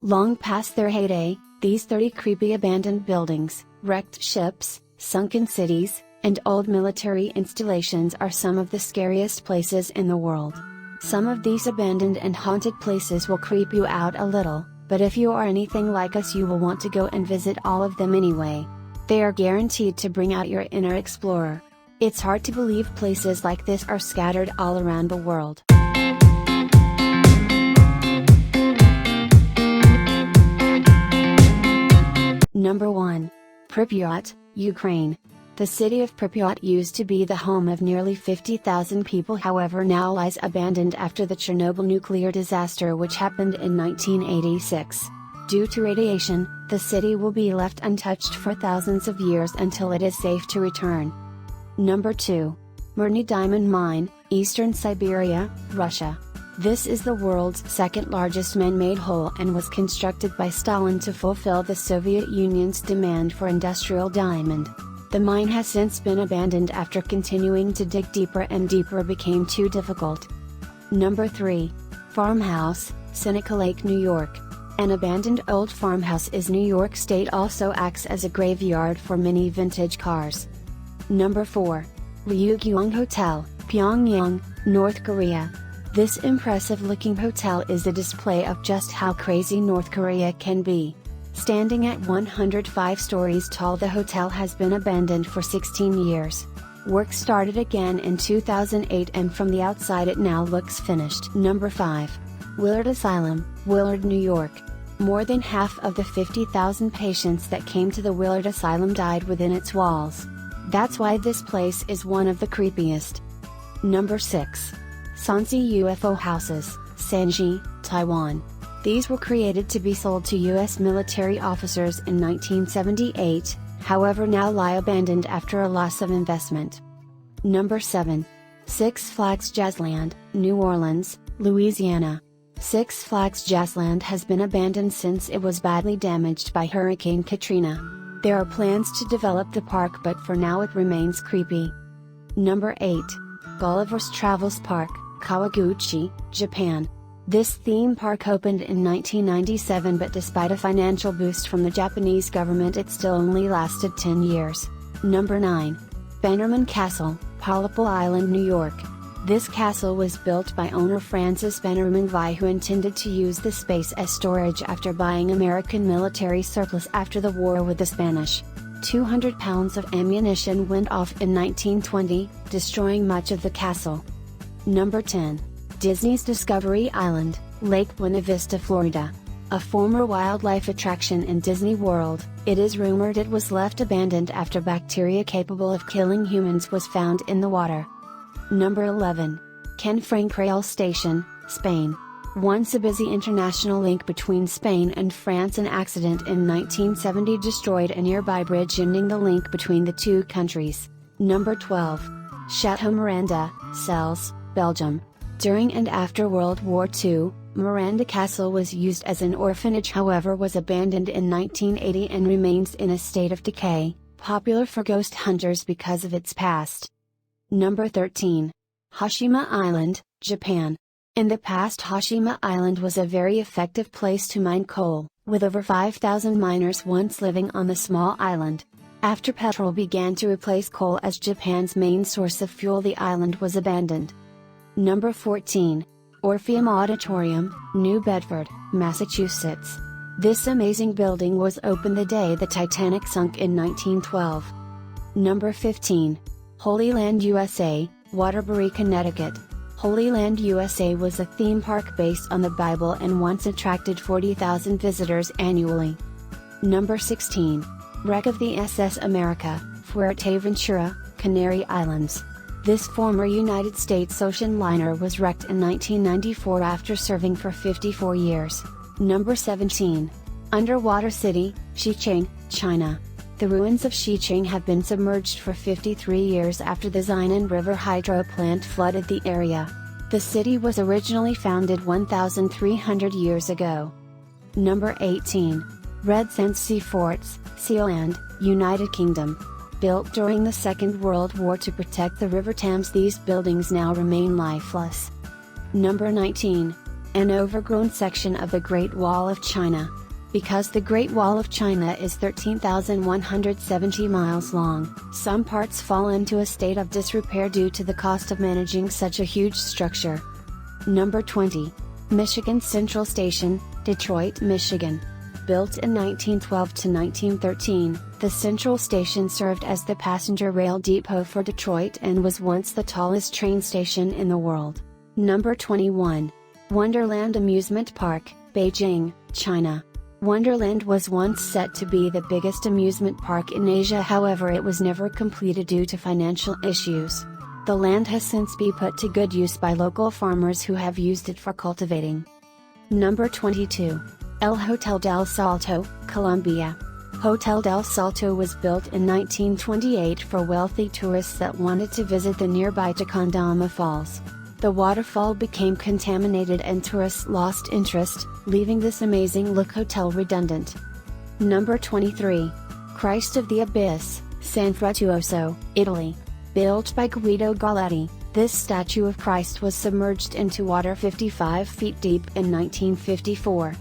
Long past their heyday, these 30 creepy abandoned buildings, wrecked ships, sunken cities, and old military installations are some of the scariest places in the world. Some of these abandoned and haunted places will creep you out a little, but if you are anything like us, you will want to go and visit all of them anyway. They are guaranteed to bring out your inner explorer. It's hard to believe places like this are scattered all around the world. Number 1. Pripyat, Ukraine. The city of Pripyat used to be the home of nearly 50,000 people, however now lies abandoned after the Chernobyl nuclear disaster which happened in 1986. Due to radiation, the city will be left untouched for thousands of years until it is safe to return. Number 2. Mirny Diamond Mine, Eastern Siberia, Russia. This is the world's second largest man-made hole and was constructed by Stalin to fulfill the Soviet Union's demand for industrial diamond. The mine has since been abandoned after continuing to dig deeper and deeper became too difficult. Number 3. Farmhouse, Seneca Lake, New York. An abandoned old farmhouse in New York State also acts as a graveyard for many vintage cars. Number 4. Ryugyong Hotel, Pyongyang, North Korea. This impressive-looking hotel is a display of just how crazy North Korea can be. Standing at 105 stories tall, the hotel has been abandoned for 16 years. Work started again in 2008 and from the outside it now looks finished. Number 5. Willard Asylum, Willard, New York. More than half of the 50,000 patients that came to the Willard Asylum died within its walls. That's why this place is one of the creepiest. Number 6. Sanzhi UFO Houses, Sanzhi, Taiwan. These were created to be sold to U.S. military officers in 1978, however now lie abandoned after a loss of investment. Number 7. Six Flags Jazzland, New Orleans, Louisiana. Six Flags Jazzland has been abandoned since it was badly damaged by Hurricane Katrina. There are plans to develop the park, but for now it remains creepy. Number 8. Gulliver's Travels Park, Kawaguchi, Japan. This theme park opened in 1997, but despite a financial boost from the Japanese government it still only lasted 10 years. Number 9. Bannerman Castle, Pollepel Island, New York. This castle was built by owner Francis Bannerman Vi, who intended to use the space as storage after buying American military surplus after the war with the Spanish. 200 pounds of ammunition went off in 1920, destroying much of the castle. Number 10. Disney's Discovery Island, Lake Buena Vista, Florida. A former wildlife attraction in Disney World, it is rumored it was left abandoned after bacteria capable of killing humans was found in the water. Number 11. Canfranc Rail Station, Spain. Once a busy international link between Spain and France, an accident in 1970 destroyed a nearby bridge ending the link between the two countries. Number 12. Chateau Miranda, Celles, Belgium. During and after World War II, Miranda Castle was used as an orphanage, however was abandoned in 1980 and remains in a state of decay, popular for ghost hunters because of its past. Number 13. Hashima Island, Japan. In the past, Hashima Island was a very effective place to mine coal, with over 5,000 miners once living on the small island. After petrol began to replace coal as Japan's main source of fuel, the island was abandoned. Number 14. Orpheum Auditorium, New Bedford, Massachusetts. This amazing building was opened the day the Titanic sunk in 1912. Number 15. Holy Land USA, Waterbury, Connecticut. Holy Land USA was a theme park based on the Bible and once attracted 40,000 visitors annually. Number 16. Wreck of the SS America, FUERTEVENTURA, Canary Islands. This former United States ocean liner was wrecked in 1994 after serving for 54 years. Number 17. Underwater City, Xicheng, China. The ruins of Xicheng have been submerged for 53 years after the Xinan River hydro plant flooded the area. The city was originally founded 1,300 years ago. Number 18. Red Sands Sea Forts, Sealand, United Kingdom. Built during the Second World War to protect the River Thames, these buildings now remain lifeless. Number 19. an overgrown section of the Great Wall of China. Because the Great Wall of China is 13,170 miles long, some parts fall into a state of disrepair due to the cost of managing such a huge structure. Number 20. Michigan Central Station, Detroit, Michigan. Built in 1912 to 1913, the Central Station served as the passenger rail depot for Detroit and was once the tallest train station in the world. Number 21. Wonderland Amusement Park, Beijing, China. Wonderland was once set to be the biggest amusement park in Asia, however it was never completed due to financial issues. The land has since been put to good use by local farmers who have used it for cultivating. Number 22. El Hotel del Salto, Colombia. Hotel del Salto was built in 1928 for wealthy tourists that wanted to visit the nearby Tequendama Falls. The waterfall became contaminated and tourists lost interest, leaving this amazing-look hotel redundant. Number 23. Christ of the Abyss, San Frutuoso, Italy. Built by Guido Galletti, this statue of Christ was submerged into water 55 feet deep in 1954.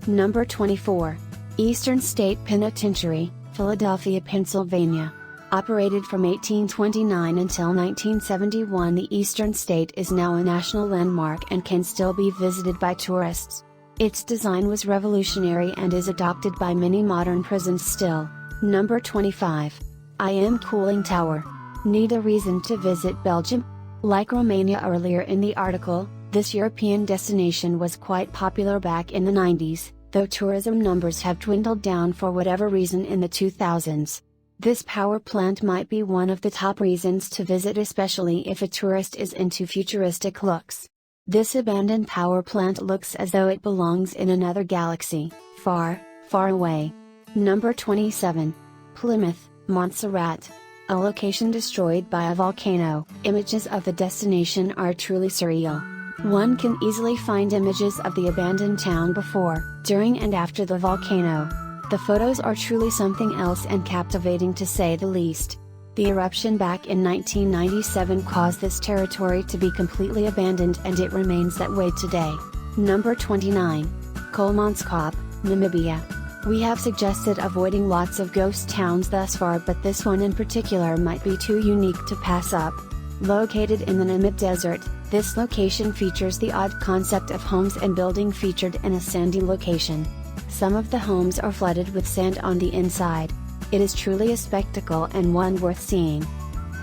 Number 24. Eastern State Penitentiary, Philadelphia, Pennsylvania. Operated from 1829 until 1971, the Eastern State is now a national landmark and can still be visited by tourists. Its design was revolutionary and is adopted by many modern prisons still. Number 25. IM Cooling Tower. Need a reason to visit Belgium? Like Romania earlier in the article, this European destination was quite popular back in the 90s, though tourism numbers have dwindled down for whatever reason in the 2000s. This power plant might be one of the top reasons to visit, especially if a tourist is into futuristic looks. This abandoned power plant looks as though it belongs in another galaxy, far, far away. Number 27. Plymouth, Montserrat. A location destroyed by a volcano. Images of the destination are truly surreal. One can easily find images of the abandoned town before, during and after the volcano. The photos are truly something else and captivating to say the least. The eruption back in 1997 caused this territory to be completely abandoned and it remains that way today. Number 29. Kolmonskop, Namibia. We have suggested avoiding lots of ghost towns thus far, but this one in particular might be too unique to pass up. Located in the Namib Desert, this location features the odd concept of homes and building featured in a sandy location. Some of the homes are flooded with sand on the inside. It is truly a spectacle and one worth seeing.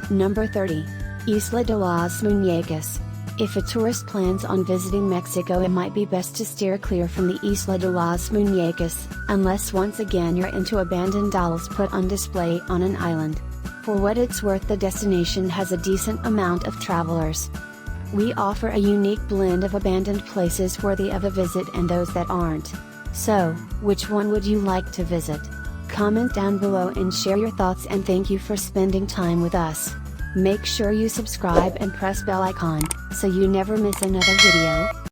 Number 30. Isla de las Muñecas. If a tourist plans on visiting Mexico, it might be best to steer clear from the Isla de las Muñecas, unless once again you're into abandoned dolls put on display on an island. For what it's worth, the destination has a decent amount of travelers. We offer a unique blend of abandoned places worthy of a visit and those that aren't. So, which one would you like to visit? Comment down below and share your thoughts, and thank you for spending time with us. Make sure you subscribe and press bell icon, so you never miss another video.